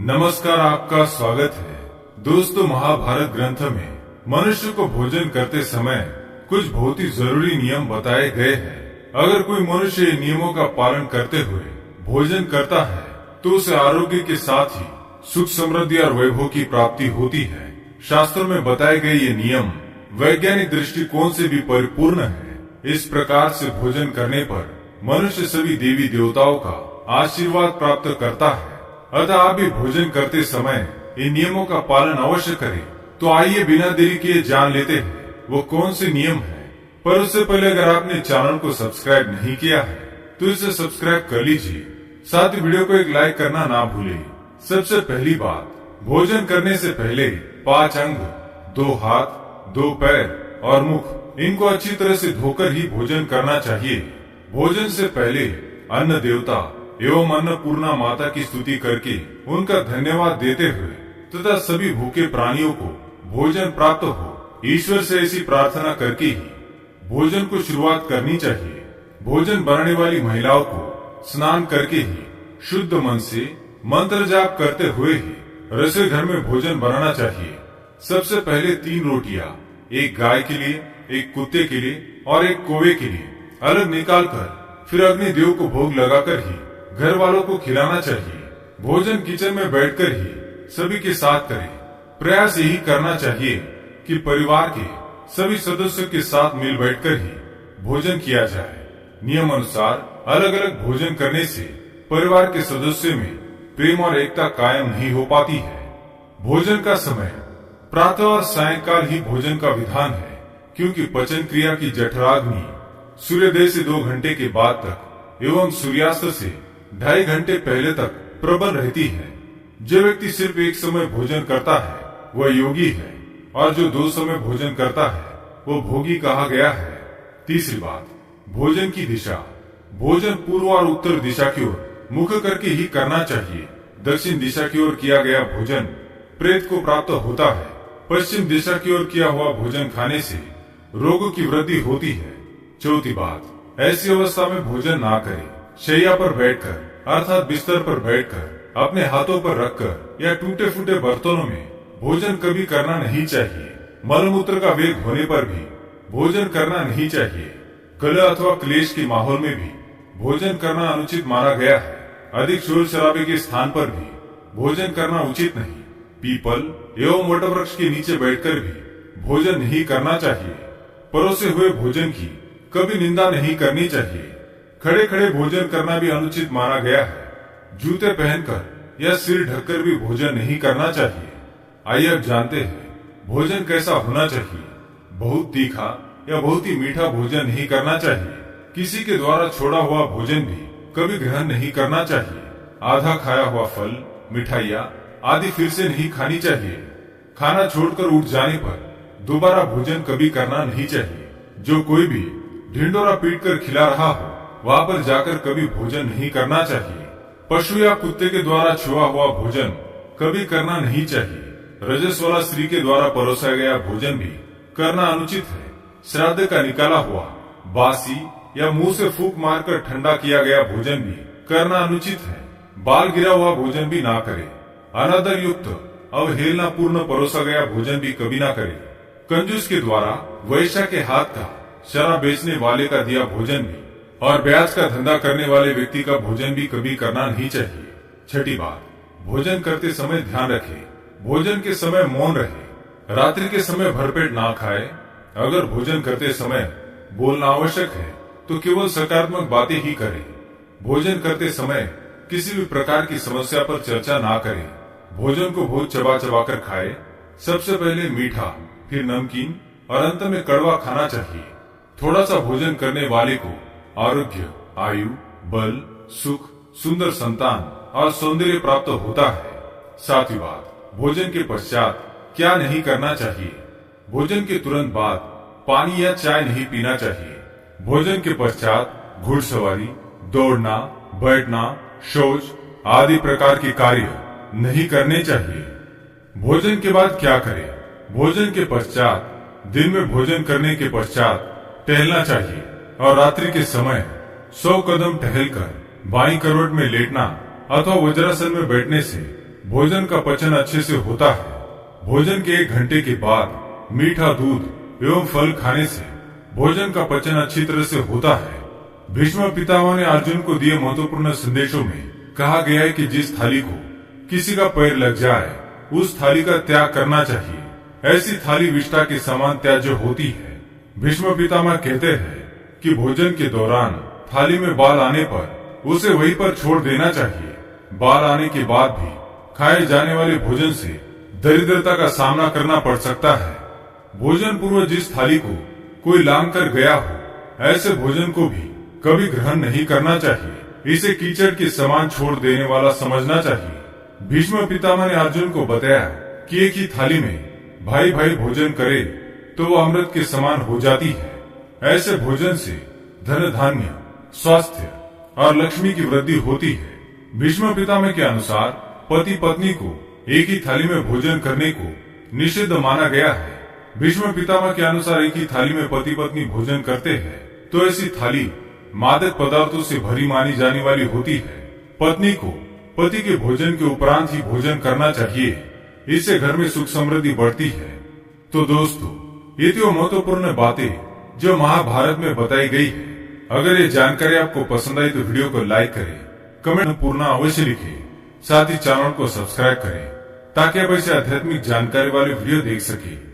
नमस्कार, आपका स्वागत है। दोस्तों, महाभारत ग्रंथ में मनुष्य को भोजन करते समय कुछ बहुत ही जरूरी नियम बताए गए हैं। अगर कोई मनुष्य इन नियमों का पालन करते हुए भोजन करता है तो उसे आरोग्य के साथ ही सुख, समृद्धि और वैभव की प्राप्ति होती है। शास्त्रों में बताए गए ये नियम वैज्ञानिक दृष्टिकोण से भी परिपूर्ण है। इस प्रकार से भोजन करने पर मनुष्य सभी देवी देवताओं का आशीर्वाद प्राप्त करता है। अतः आप भी भोजन करते समय इन नियमों का पालन अवश्य करें। तो आइए बिना देरी किए जान लेते हैं वो कौन से नियम हैं। पर उससे पहले अगर आपने चैनल को सब्सक्राइब नहीं किया है तो इसे सब्सक्राइब कर लीजिए। साथ ही वीडियो को एक लाइक करना ना भूलें। सबसे पहली बात, भोजन करने से पहले 5 अंग, 2 हाथ, 2 पैर और मुख, इनको अच्छी तरह से धोकर ही भोजन करना चाहिए। भोजन से पहले अन्न देवता एवं अन्नपूर्णा माता की स्तुति करके उनका धन्यवाद देते हुए तथा सभी भूखे प्राणियों को भोजन प्राप्त हो, ईश्वर से ऐसी प्रार्थना करके ही भोजन को शुरुआत करनी चाहिए। भोजन बनाने वाली महिलाओं को स्नान करके ही शुद्ध मन से मंत्र जाप करते हुए ही रसोई घर में भोजन बनाना चाहिए। सबसे पहले 3 रोटियां, एक गाय के लिए, एक कुत्ते के लिए और एक कौवे के लिए अलग निकालकर फिर अग्निदेव को भोग लगाकर ही घर वालों को खिलाना चाहिए। भोजन किचन में बैठकर ही सभी के साथ करें। प्रयास यही करना चाहिए कि परिवार के सभी सदस्यों के साथ मिल बैठकर ही भोजन किया जाए। नियम अनुसार अलग अलग भोजन करने से परिवार के सदस्यों में प्रेम और एकता कायम नहीं हो पाती है। भोजन का समय प्रातः और सायंकाल ही भोजन का विधान है, क्योंकि पचन क्रिया की जठराग्नि सूर्योदय से 2 घंटे के बाद तक एवं सूर्यास्त से 2.5 घंटे पहले तक प्रबल रहती है। जो व्यक्ति सिर्फ एक समय भोजन करता है वह योगी है, और जो 2 समय भोजन करता है वो भोगी कहा गया है। तीसरी बात, भोजन की दिशा। भोजन पूर्व और उत्तर दिशा की ओर मुख करके ही करना चाहिए। दक्षिण दिशा की ओर किया गया भोजन प्रेत को प्राप्त होता है। पश्चिम दिशा की ओर किया हुआ भोजन खाने से रोगों की वृद्धि होती है। चौथी बात, ऐसी अवस्था में भोजन ना करें। शैया पर बैठकर अर्थात बिस्तर पर बैठकर अपने हाथों पर रखकर या टूटे फूटे बर्तनों में भोजन कभी करना नहीं चाहिए। मलमूत्र का वेग होने पर भी भोजन करना नहीं चाहिए। कलह अथवा क्लेश के माहौल में भी भोजन करना अनुचित माना गया है। अधिक शोर शराबे के स्थान पर भी भोजन करना उचित नहीं। पीपल एवं वटवृक्ष के नीचे बैठकर भी भोजन नहीं करना चाहिए। परोसे हुए भोजन की कभी निंदा नहीं करनी चाहिए। खड़े खड़े भोजन करना भी अनुचित माना गया है। जूते पहनकर या सिर ढककर भी भोजन नहीं करना चाहिए। आइए अब जानते हैं भोजन कैसा होना चाहिए। बहुत तीखा या बहुत ही मीठा भोजन नहीं करना चाहिए। किसी के द्वारा छोड़ा हुआ भोजन भी कभी ग्रहण नहीं करना चाहिए। आधा खाया हुआ फल, मिठाइयाँ आदि फिर से नहीं खानी चाहिए। खाना छोड़कर उठ जाने पर दोबारा भोजन कभी करना नहीं चाहिए। जो कोई भी ढिंडोरा पीटकर खिला रहा हो वहां पर जाकर कभी भोजन नहीं करना चाहिए। पशु या कुत्ते के द्वारा छुआ हुआ भोजन कभी करना नहीं चाहिए। रजस वाला स्त्री के द्वारा परोसा गया भोजन भी करना अनुचित है। श्राद्ध का निकाला हुआ, बासी या मुंह से फूंक मारकर ठंडा किया गया भोजन भी करना अनुचित है। बाल गिरा हुआ भोजन भी ना करे। अनादर युक्त अवहेलना पूर्ण परोसा गया भोजन भी कभी ना करे। कंजूस के द्वारा वैश्या के हाथ का, शराब बेचने वाले का दिया भोजन भी और ब्याज का धंधा करने वाले व्यक्ति का भोजन भी कभी करना नहीं चाहिए। छठी बात, भोजन करते समय ध्यान रखें। भोजन के समय मौन रहे। रात्रि के समय भरपेट ना खाए। अगर भोजन करते समय बोलना आवश्यक है तो केवल सकारात्मक बातें ही करें। भोजन करते समय किसी भी प्रकार की समस्या पर चर्चा ना करें। भोजन को बहुत चबा चबा कर खाए। सबसे पहले मीठा, फिर नमकीन और अंत में कड़वा खाना चाहिए। थोड़ा सा भोजन करने वाले को आरोग्य, आयु, बल, सुख, सुंदर संतान और सौंदर्य प्राप्त होता है। सातवीं बात, भोजन के पश्चात क्या नहीं करना चाहिए। भोजन के तुरंत बाद पानी या चाय नहीं पीना चाहिए। भोजन के पश्चात घुड़सवारी, दौड़ना, बैठना, शौच आदि प्रकार के कार्य नहीं करने चाहिए। भोजन के बाद क्या करें। भोजन के पश्चात दिन में भोजन करने के पश्चात टहलना चाहिए और रात्रि के समय 100 कदम टहलकर बाईं करवट में लेटना अथवा वज्रासन में बैठने से भोजन का पचन अच्छे से होता है। भोजन के 1 घंटे के बाद मीठा दूध एवं फल खाने से भोजन का पचन अच्छी तरह से होता है। भीष्म पितामह ने अर्जुन को दिए महत्वपूर्ण संदेशों में कहा गया है कि जिस थाली को किसी का पैर लग जाए उस थाली का त्याग करना चाहिए। ऐसी थाली विष्ठा के समान त्याज्य होती है। भीष्म पितामह कहते हैं कि भोजन के दौरान थाली में बाल आने पर उसे वहीं पर छोड़ देना चाहिए। बाल आने के बाद भी खाए जाने वाले भोजन से दरिद्रता का सामना करना पड़ सकता है। भोजन पूर्व जिस थाली को कोई लांग कर गया हो ऐसे भोजन को भी कभी ग्रहण नहीं करना चाहिए। इसे कीचड़ के समान छोड़ देने वाला समझना चाहिए। भीष्म पितामह ने अर्जुन को बताया कि एक ही थाली में भाई भाई भोजन करे तो वो अमृत के समान हो जाती है। ऐसे भोजन से धन धान्य, स्वास्थ्य और लक्ष्मी की वृद्धि होती है। भीष्म पितामह के अनुसार पति पत्नी को एक ही थाली में भोजन करने को निषिद्ध माना गया है। भीष्म पितामह के अनुसार एक ही थाली में पति पत्नी भोजन करते हैं तो ऐसी थाली मादक पदार्थों से भरी मानी जाने वाली होती है। पत्नी को पति के भोजन के उपरांत ही भोजन करना चाहिए। इससे घर में सुख समृद्धि बढ़ती है। तो दोस्तों, ये तो महत्वपूर्ण बातें जो महाभारत में बताई गई है। अगर ये जानकारी आपको पसंद आई तो वीडियो को लाइक करें, कमेंट पूर्ण अवश्य लिखें, साथ ही चैनल को सब्सक्राइब करें ताकि आप ऐसे आध्यात्मिक जानकारी वाले वीडियो देख सकें।